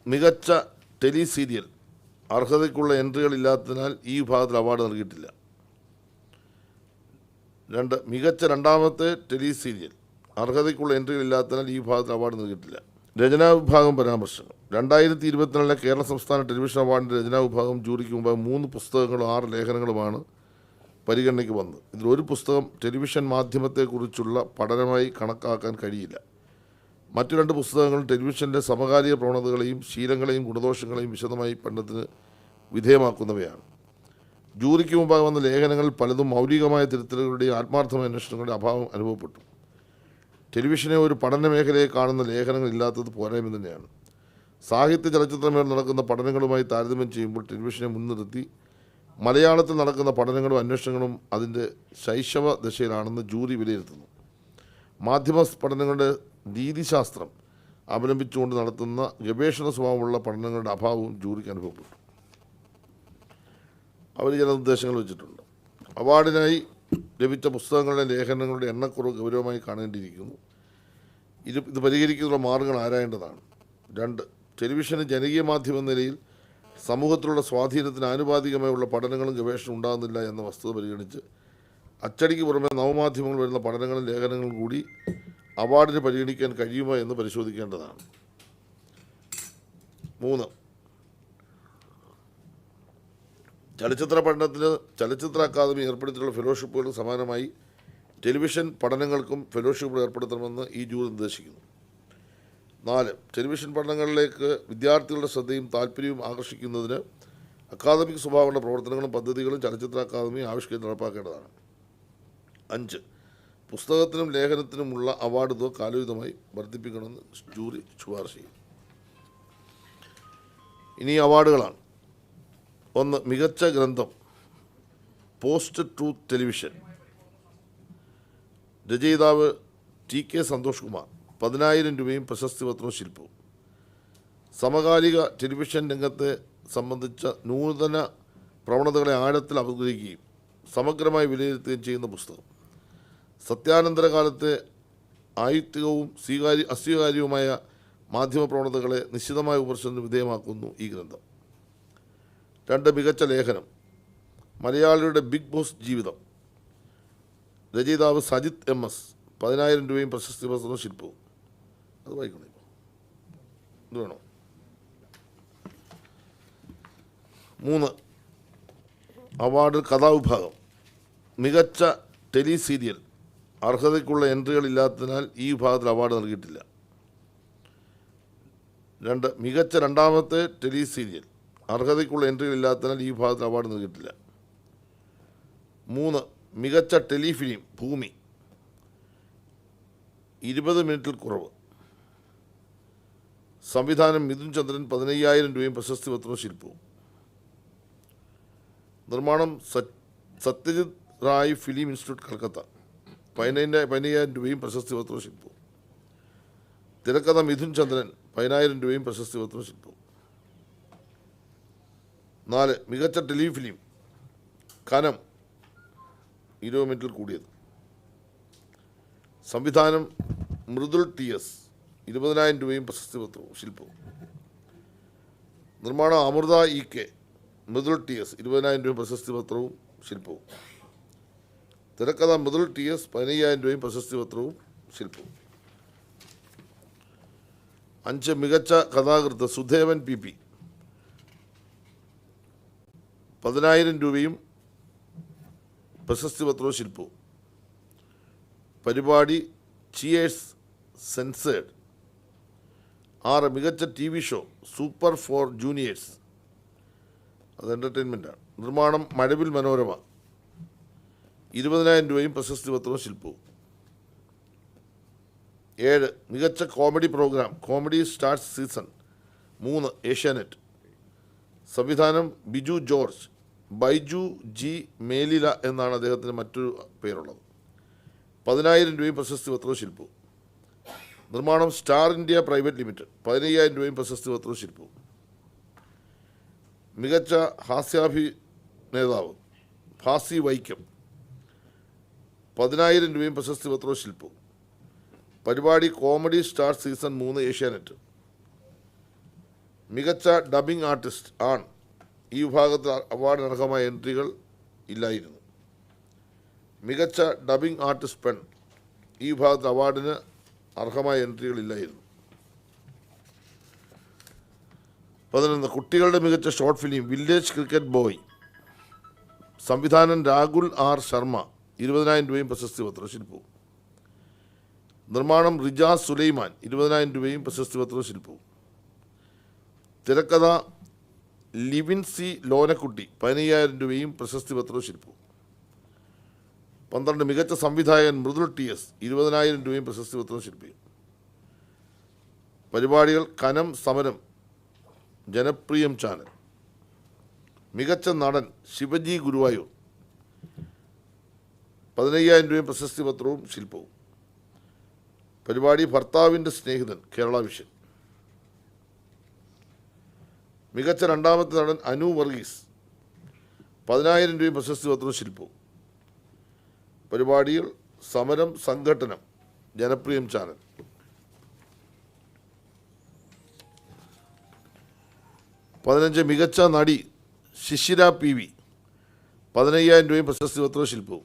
മികച്ച tele serial അർഹതയ്ക്കുള്ള എൻട്രികളില്ലാത്തതിനാൽ ഈ വിഭാഗത്തിൽ അവാർഡ് നൽകിയിട്ടില്ല. 2. മികച്ച രണ്ടാമത്തെ ടെലി സീരിയൽ അർഹതയ്ക്കുള്ള എൻട്രികളില്ലാത്തതിനാൽ ഈ വിഭാഗത്തിൽ അവാർഡ് നൽകിയിട്ടില്ല. രചനാ വിഭാഗം പരാമർശങ്ങൾ. 2024 കേരള സംസ്ഥാന ടെലിവിഷൻ അവാർഡിൻ്റെ രചനാ വിഭാഗം ജൂറിക്ക് മുമ്പ് 3 പുസ്തകങ്ങളും 6 ലേഖനങ്ങളുമാണ് പരിഗണനയ്ക്ക് വന്നത്. ഇതിൽ ഒരു പുസ്തകം ടെലിവിഷൻ മാധ്യമത്തെക്കുറിച്ചുള്ള പഠനമായി കണക്കാക്കാൻ കഴിയില്ല. മറ്റു 2 പുസ്തകങ്ങൾ ടെലിവിഷൻ്റെ സമകാലിക പ്രവണതകളെയും ശീലങ്ങളെയും ഗുണദോഷങ്ങളെയും വിശദമായി പഠനത്തിന് വിധേയമാക്കുന്നവയാണ്. ജൂറിക്ക് മുമ്പാകെ വന്ന ലേഖനങ്ങളിൽ പലതും മൗലികമായ തിരുത്തലുകളുടെയും ആത്മാർത്ഥമായ അന്വേഷണങ്ങളുടെ അഭാവം അനുഭവപ്പെട്ടു. ടെലിവിഷനെ ഒരു പഠന മേഖലയെ കാണുന്ന ലേഖനങ്ങൾ ഇല്ലാത്തത് പോരായ്മ തന്നെയാണ്. സാഹിത്യ ചലച്ചിത്രമേൽ നടക്കുന്ന പഠനങ്ങളുമായി താരതമ്യം ചെയ്യുമ്പോൾ ടെലിവിഷനെ മുൻനിർത്തി മലയാളത്തിൽ നടക്കുന്ന പഠനങ്ങളും അന്വേഷണങ്ങളും അതിൻ്റെ ശൈശവ ദശയിലാണെന്ന് ജൂറി വിലയിരുത്തുന്നു. മാധ്യമ പഠനങ്ങളുടെ രീതിശാസ്ത്രം അവലംബിച്ചുകൊണ്ട് നടത്തുന്ന ഗവേഷണ സ്വഭാവമുള്ള പഠനങ്ങളുടെ അഭാവവും ജൂറിക്ക് അനുഭവപ്പെട്ടു. അവർ ചില നിർദ്ദേശങ്ങൾ വെച്ചിട്ടുണ്ട്. അവാർഡിനായി ലഭിച്ച പുസ്തകങ്ങളുടെ ലേഖനങ്ങളുടെ എണ്ണക്കുറവ് ഗൗരവമായി കാണേണ്ടിയിരിക്കുന്നു. ഇത് പരിഹരിക്കുന്നതിനുള്ള മാർഗ്ഗങ്ങൾ ആരായേണ്ടതാണ്. 2. ടെലിവിഷന് ജനകീയ മാധ്യമം എന്ന നിലയിൽ സമൂഹത്തിലുള്ള സ്വാധീനത്തിന് ആനുപാതികമായുള്ള പഠനങ്ങളും ഗവേഷണം ഉണ്ടാകുന്നില്ല എന്ന വസ്തുത പരിഗണിച്ച് അച്ചടിക്ക് പുറമെ നവമാധ്യമങ്ങൾ വരുന്ന പഠനങ്ങളും ലേഖനങ്ങളും കൂടി അവാർഡിന് പരിഗണിക്കാൻ കഴിയുമോ എന്ന് പരിശോധിക്കേണ്ടതാണ്. 3. ചലച്ചിത്ര പഠനത്തിന് ചലച്ചിത്ര അക്കാദമി ഏർപ്പെടുത്തിയിട്ടുള്ള ഫെലോഷിപ്പുകൾക്ക് സമാനമായി ടെലിവിഷൻ പഠനങ്ങൾക്കും ഫെലോഷിപ്പുകൾ ഏർപ്പെടുത്തണമെന്ന് ഈ ജൂറി നിർദ്ദേശിക്കുന്നു. 4. ടെലിവിഷൻ പഠനങ്ങളിലേക്ക് വിദ്യാർത്ഥികളുടെ ശ്രദ്ധയും താല്പര്യവും ആകർഷിക്കുന്നതിന് അക്കാദമിക് സ്വഭാവമുള്ള പ്രവർത്തനങ്ങളും പദ്ധതികളും ചലച്ചിത്ര അക്കാദമി ആവിഷ്കരിച്ച് നടപ്പാക്കേണ്ടതാണ്. 5. പുസ്തകത്തിനും ലേഖനത്തിനുമുള്ള അവാർഡ് തുക കാലോചിതമായി വർദ്ധിപ്പിക്കണമെന്ന് ജൂറി ശുപാർശ ചെയ്യും. ഇനി അവാർഡുകളാണ്. 1. മികച്ച ഗ്രന്ഥം പോസ്റ്റ് ട്രൂത്ത് ടെലിവിഷൻ. രചയിതാവ് TK സന്തോഷ് കുമാർ. 10,000 രൂപയും പ്രശസ്തി പത്രവും ശില്പവും. സമകാലിക ടെലിവിഷൻ രംഗത്തെ സംബന്ധിച്ച നൂതന പ്രവണതകളെ ആഴത്തിൽ അവതരിക്കുകയും സമഗ്രമായി വിലയിരുത്തുകയും ചെയ്യുന്ന പുസ്തകം. സത്യാനന്തര കാലത്തെ ആയുക്തികവും അസ്വീകാര്യവുമായ മാധ്യമ പ്രവണതകളെ നിശ്ചിതമായ വിമർശനത്തിന് വിധേയമാക്കുന്നു ഈ ഗ്രന്ഥം. 2. മികച്ച ലേഖനം മലയാളിയുടെ ബിഗ് ബോസ് ജീവിതം. രചയിതാവ് സജിത് MS. 10,000 രൂപയും പ്രശസ്തി പത്രവും ശില്പവും. അത് വായിക്കണം. ഇത് വേണോ? 3. അവാർഡ് കഥാവിഭാഗം. മികച്ച ടെലി സീരിയൽ അർഹതയ്ക്കുള്ള എൻട്രികളില്ലാത്തതിനാൽ ഈ വിഭാഗത്തിൽ അവാർഡ് നൽകിയിട്ടില്ല. 2. മികച്ച രണ്ടാമത്തെ ടെലി സീരിയൽ അർഹതയ്ക്കുള്ള എൻട്രികളില്ലാത്തതിനാൽ ഈ വിഭാഗത്തിൽ അവാർഡ് നൽകിയിട്ടില്ല. 3. മികച്ച ടെലിഫിലിം ഭൂമി. 20 മിനിറ്റിൽ കുറവ്. സംവിധാനം മിഥുൻ ചന്ദ്രൻ. 15,000 രൂപയും പ്രശസ്തി പത്രവും ശില്പവും. നിർമ്മാണം സത്യജിത് റായ് ഫിലിം ഇൻസ്റ്റിറ്റ്യൂട്ട് കൽക്കത്ത. 15,000 രൂപയും പ്രശസ്തി പത്രവും ശില്പവും. തിരക്കഥ മിഥുൻ ചന്ദ്രൻ. 10,000 രൂപയും പ്രശസ്തി പത്രവും ശില്പവും. 4. മികച്ച ടെലിഫിലിം കനം. 20 മിനിറ്റിൽ കൂടിയത്. സംവിധാനം മൃദുൽ TS. 20,000 രൂപയും പ്രശസ്തി പത്രവും ശില്പവും. നിർമ്മാണം അമൃത EK. മൃദുൽ TS. 20,000 രൂപയും പ്രശസ്തി പത്രവും ശില്പവും. തിരക്കഥ മൃദുൽ TS. 15,000 രൂപയും പ്രശസ്തി പത്രവും ശില്പവും. 5. മികച്ച കഥാകൃത്ത് സുധേവൻ PP. 10,000 രൂപയും പ്രശസ്തി പത്രവും ശില്പവും. പരിപാടി ചിയേഴ്സ് സെൻസേഡ്. 6. മികച്ച TV show super four juniors. അത് എൻ്റർടൈൻമെൻറ്റാണ്. നിർമ്മാണം മഴവിൽ മനോരമ. 20,000 രൂപയും പ്രശസ്തി പത്രവും ശില്പവും. 7. മികച്ച comedy programme comedy stars season 3 Asianet. സംവിധാനം ബിജു ജോർജ്. ബൈജു G മേലില എന്നാണ് അദ്ദേഹത്തിന് മറ്റൊരു പേരുള്ളത്. 10,000 രൂപയും പ്രശസ്തി പത്രവും ശില്പവും. നിർമ്മാണം സ്റ്റാർ ഇന്ത്യ പ്രൈവറ്റ് ലിമിറ്റഡ്. 15,000 രൂപയും പ്രശസ്തി പത്രവും ശില്പവും. മികച്ച ഹാസ്യാഭിനേതാവ് ഫാസി വൈക്കം. 10,000 രൂപയും പ്രശസ്തി പത്രവും ശില്പവും. പരിപാടി കോമഡി സ്റ്റാർ സീസൺ 3 ഏഷ്യാനെറ്റ്. മികച്ച ഡബിംഗ് ആർട്ടിസ്റ്റ് ആൺ ഈ വിഭാഗത്തിൽ അവാർഡിന് അർഹമായ എൻട്രികൾ ഇല്ലായിരുന്നു. മികച്ച ഡബിംഗ് ആർട്ടിസ്റ്റ് പെൺ ഈ വിഭാഗത്തിൽ അവാർഡിന് അർഹമായ എൻട്രികൾ ഇല്ലായിരുന്നു. 11 കുട്ടികളുടെ മികച്ച short film village cricket boy. സംവിധാനം രാഹുൽ ആർ ശർമ്മ. 20,000 രൂപയും പ്രശസ്തി പത്രവും ശില്പവും. നിർമ്മാണം റിജാസ് സുലൈമാൻ. 20,000 രൂപയും പ്രശസ്തി പത്രവും ശില്പവും. തിരക്കഥ ലിവിൻ സി ലോനക്കുട്ടി. 15,000 രൂപയും പ്രശസ്തി പത്രവും ശില്പവും. 12 മികച്ച സംവിധായകൻ മൃദുൽ TS. 20,000 രൂപയും പ്രശസ്തി പത്രവും ശില്പിയും. പരിപാടികൾ കനം സമരം ജനപ്രിയം ചാനൽ. മികച്ച നടൻ ശിവജി ഗുരുവായൂർ. 15,000 രൂപയും പ്രശസ്തി പത്രവും ശില്പവും. പരിപാടി ഭർത്താവിൻ്റെ സ്നേഹിതൻ കേരള വിഷൻ. മികച്ച രണ്ടാമത്തെ നടൻ അനു വർഗീസ്. 10,000 രൂപയും പ്രശസ്തി പത്രവും ശില്പവും. പരിപാടികൾ സമരം സംഘടനം ജനപ്രിയം ചാനൽ. 15 മികച്ച നടി ശിശിര PV. 15,000 രൂപയും പ്രശസ്തി പത്രവും ശില്പവും.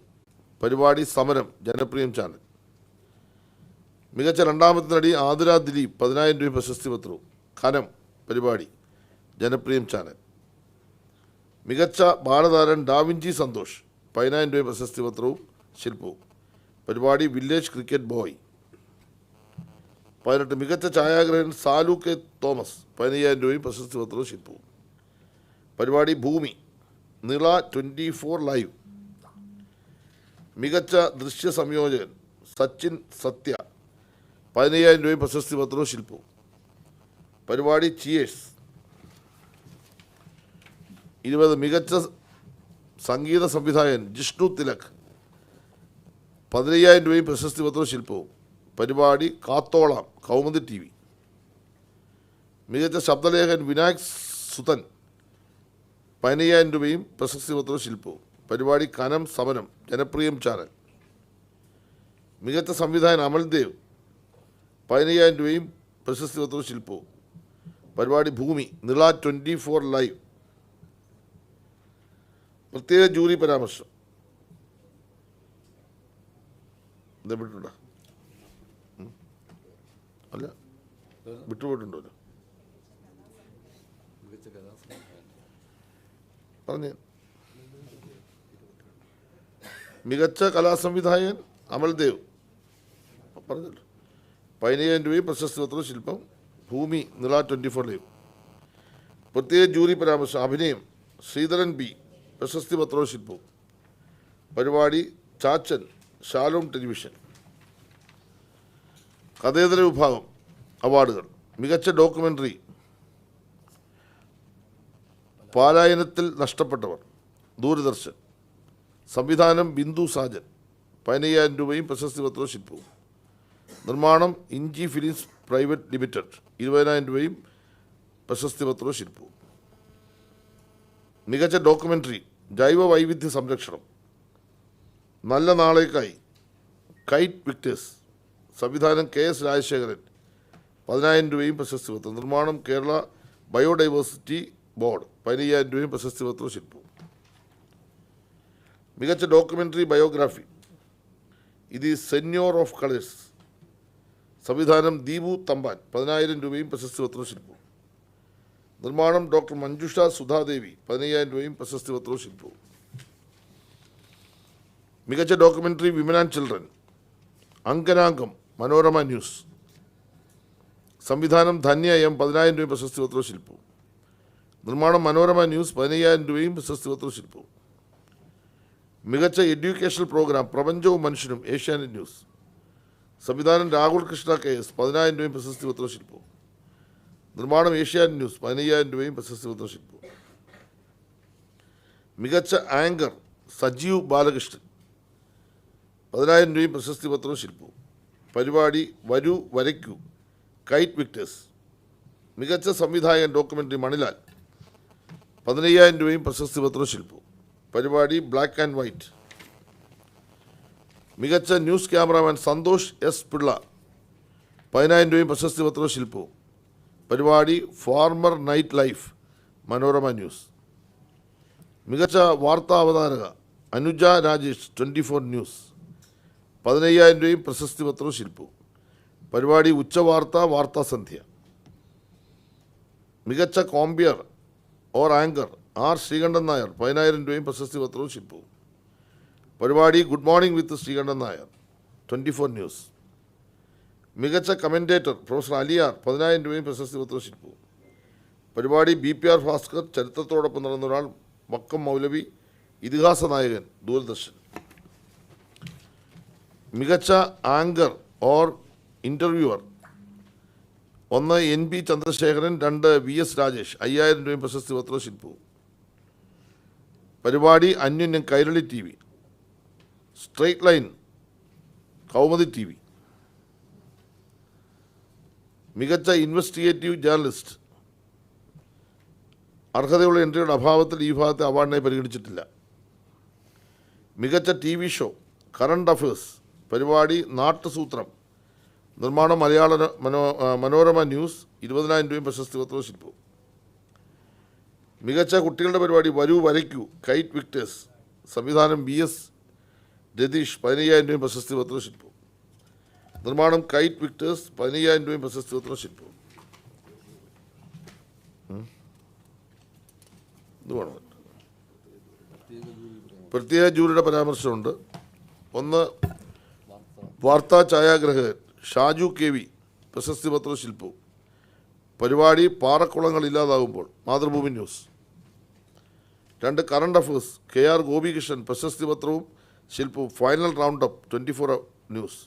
പരിപാടി സമരം ജനപ്രിയം ചാനൽ. മികച്ച രണ്ടാമത്തെ നടി ആതിര ദിലീപ്. 10,000 രൂപയും പ്രശസ്തി പത്രവും. ഖനം പരിപാടി ജനപ്രിയം ചാനൽ. മികച്ച ബാലതാരൻ ഡാവിഞ്ചി സന്തോഷ്. 10,000 രൂപയും പ്രശസ്തി പത്രവും ശില്പവും. പരിപാടി വില്ലേജ് ക്രിക്കറ്റ് ബോയ്. 18 മികച്ച ഛായാഗ്രഹൻ സാലു കെ തോമസ്. 15,000 രൂപയും പ്രശസ്തി പത്രവും ശില്പവും. പരിപാടി ഭൂമി നിള 24 ലൈവ്. മികച്ച ദൃശ്യ സംയോജകൻ സച്ചിൻ സത്യ. 15,000 രൂപയും പ്രശസ്തി പത്രവും ശില്പവും. പരിപാടി ചിയേഴ്സ്. 20 മികച്ച സംഗീത സംവിധായകൻ ജിഷ്ണു തിലക്. 15,000 രൂപയും പ്രശസ്തി പത്രവും ശില്പവും. പരിപാടി കാത്തോളാം കൗമുദി TV. മികച്ച ശബ്ദലേഖൻ വിനായക് സുതൻ. 15,000 രൂപയും പ്രശസ്തി പത്രവും ശില്പവും. പരിപാടി കനം സമരം ജനപ്രിയം ചാനൽ. മികച്ച സംവിധായകൻ അമൽദേവ്. 15,000 രൂപയും പ്രശസ്തി പത്രവും ശില്പവും. പരിപാടി ഭൂമി നിള 24 ലൈവ്. പ്രത്യേക ജൂറി പരാമർശം വിട്ടുണ്ടോ? അല്ല വിട്ടുപോയിട്ടുണ്ടോ? പറഞ്ഞ മികച്ച കലാസംവിധായകൻ അമൽദേവ് പറഞ്ഞല്ലോ. 15,000 രൂപയും പ്രശസ്തി പത്രവും ശില്പം. ഭൂമി നിള 24 ലൈവ്. പ്രത്യേക ജൂറി പരാമർശം അഭിനയം ശ്രീധരൻ B. പ്രശസ്തി പത്രവും ശില്പവും. പരിപാടി ചാച്ചൻ ഷാലോം ടെലിവിഷൻ. കഥേതര വിഭാഗം അവാർഡുകൾ. മികച്ച ഡോക്യുമെൻ്ററി പാലായനത്തിൽ നഷ്ടപ്പെട്ടവർ ദൂരദർശൻ. സംവിധാനം ബിന്ദു സാജൻ. 15,000 രൂപയും പ്രശസ്തി പത്രവും ശില്പവും. നിർമ്മാണം ഇഞ്ചി ഫിലിംസ് പ്രൈവറ്റ് ലിമിറ്റഡ്. 20,000 രൂപയും പ്രശസ്തി പത്രവും ശില്പവും. മികച്ച ഡോക്യുമെൻ്ററി ജൈവ വൈവിധ്യ സംരക്ഷണം നല്ല നാളേക്കായി കൈറ്റ് വിക്ടേഴ്സ്. സംവിധാനം KS രാജശേഖരൻ. 10,000 രൂപയും പ്രശസ്തി പത്രം. നിർമ്മാണം കേരള ബയോഡൈവേഴ്സിറ്റി ബോർഡ്. 15,000 രൂപയും പ്രശസ്തി പത്രവും ശില്പവും. മികച്ച ഡോക്യുമെൻ്ററി ബയോഗ്രാഫി ഇത് സെന്യോർ ഓഫ് കളേഴ്സ്. സംവിധാനം ദീപു തമ്പാൻ. 10,000 രൂപയും പ്രശസ്തി പത്രവും ശില്പവും. നിർമ്മാണം ഡോക്ടർ മഞ്ജുഷ സുധാദേവി. 15,000 രൂപയും പ്രശസ്തി പത്രവും ശില്പവും. മികച്ച ഡോക്യുമെൻ്ററി വിമൻ ആൻഡ് ചിൽഡ്രൻ അങ്കനാംഗം മനോരമ ന്യൂസ്. സംവിധാനം ധന്യ M. 10,000 രൂപയും പ്രശസ്തി പത്രവും ശില്പവും. നിർമ്മാണം മനോരമ ന്യൂസ്. 15,000 രൂപയും പ്രശസ്തി പത്രവും ശില്പവും. മികച്ച എഡ്യൂക്കേഷണൽ പ്രോഗ്രാം പ്രപഞ്ചവും മനുഷ്യനും ഏഷ്യാനെറ്റ് ന്യൂസ്. സംവിധാനം രാഹുൽ കൃഷ്ണ KS. 10,000 രൂപയും പ്രശസ്തി പത്രവും ശില്പവും. നിർമ്മാണം ഏഷ്യാനെറ്റ് ന്യൂസ്. 15,000 രൂപയും പ്രശസ്തി പത്രവും ശില്പവും. മികച്ച ആങ്കർ സജീവ് ബാലകൃഷ്ണൻ. 10,000 രൂപയും പ്രശസ്തി പത്രവും ശില്പവും. പരിപാടി വരൂ വരയ്ക്കൂ കൈറ്റ് വിക്ടേഴ്സ്. മികച്ച സംവിധായകൻ ഡോക്യുമെൻ്ററി മണിലാൽ. 15,000 രൂപയും പ്രശസ്തി പത്രവും ശില്പവും. പരിപാടി ബ്ലാക്ക് ആൻഡ് വൈറ്റ്. മികച്ച news cameraman Santhosh S. Pillai. 10,000 രൂപയും പ്രശസ്തി പത്രവും ശില്പവും. പരിപാടി farmer night life Manorama news. മികച്ച വാർത്താ അവതാരക അനുജ രാജേഷ് 24 ന്യൂസ്. 15,000 രൂപയും പ്രശസ്തി പത്രവും ശില്പവും. പരിപാടി ഉച്ചവാർത്ത വാർത്താ സന്ധ്യ. മികച്ച compere or anchor R Sreekandan Nair 10,000 രൂപയും പ്രശസ്തി പത്രവും ശില്പവും. പരിപാടി good morning with Sreekandan Nair 24 news. മികച്ച കമൻറ്റേറ്റർ പ്രൊഫസർ അലിയാർ 10,000 രൂപയും പ്രശസ്തി പത്രവും ശില്പവും. പരിപാടി BPR ഭാസ്കർ ചരിത്രത്തോടൊപ്പം നടന്ന ഒരാൾ മക്കം മൗലവി ഇതിഹാസ നായകൻ ദൂരദർശൻ. മികച്ച anchor or interviewer 1 NB Chandrasekharan, 2 VS Rajesh 5,000 രൂപയും പ്രശസ്തി പത്രവും ശില്പവും. പരിപാടി അന്യോന്യം Kairali TV, straight line Kaumudi TV. മികച്ച ഇൻവെസ്റ്റിഗേറ്റീവ് ജേർണലിസ്റ്റ് അർഹതയുള്ള എൻട്രിയുടെ അഭാവത്തിൽ ഈ ഭാഗത്തെ അവാർഡിനായി പരിഗണിച്ചിട്ടില്ല. മികച്ച TV ഷോ കറണ്ട് അഫയേഴ്സ് പരിപാടി നാട്ടുസൂത്രം, നിർമ്മാണം മനോരമ ന്യൂസ് 20,000 രൂപയും പ്രശസ്തി പത്രവും ശില്പവും. മികച്ച കുട്ടികളുടെ പരിപാടി വരൂ വരയ്ക്കൂ കൈറ്റ് വിക്ടേഴ്സ്, സംവിധാനം BS രതീഷ് 15,000 രൂപയും പ്രശസ്തി പത്രവും ശില്പവും. നിർമ്മാണം കൈറ്റ് വിക്ടേഴ്സ് 15,000 രൂപയും പ്രശസ്തി പത്രവും ശില്പവും. ഇത് വേണം. പ്രത്യേക ജൂറിയുടെ പരാമർശമുണ്ട്. 1 വാർത്താ ഛായാഗ്രഹകൻ ഷാജു KV പ്രശസ്തി പത്രവും ശില്പവും. പരിപാടി പാറക്കുളങ്ങൾ ഇല്ലാതാകുമ്പോൾ Mathrubhumi news. 2 current affairs KR Gopikrishnan പ്രശസ്തി പത്രവും ശില്പവും. Final round up 24 news.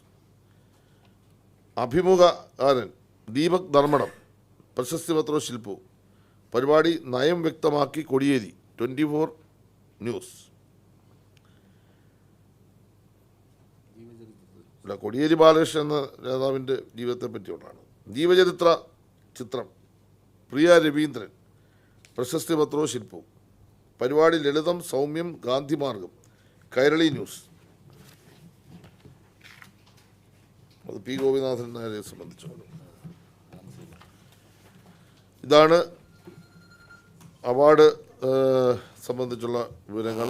അഭിമുഖകാരൻ ദീപക് ധർമ്മടം പ്രശസ്തി പത്രവും ശില്പവും. പരിപാടി നയം വ്യക്തമാക്കി കോടിയേരി 24 ന്യൂസ്. അല്ല, കോടിയേരി ബാലകൃഷ്ണൻ എന്ന നേതാവിൻ്റെ ജീവിതത്തെ പറ്റിയുള്ളതാണ്. ജീവചരിത്ര ചിത്രം പ്രിയ രവീന്ദ്രൻ പ്രശസ്തി പത്രവും ശില്പവും. പരിപാടി ലളിതം സൗമ്യം ഗാന്ധിമാർഗം കൈരളി ന്യൂസ്. അത് P ഗോപിനാഥൻ നായരെ സംബന്ധിച്ചുകൊണ്ട്. ഇതാണ് അവാർഡ് സംബന്ധിച്ചുള്ള വിവരങ്ങൾ.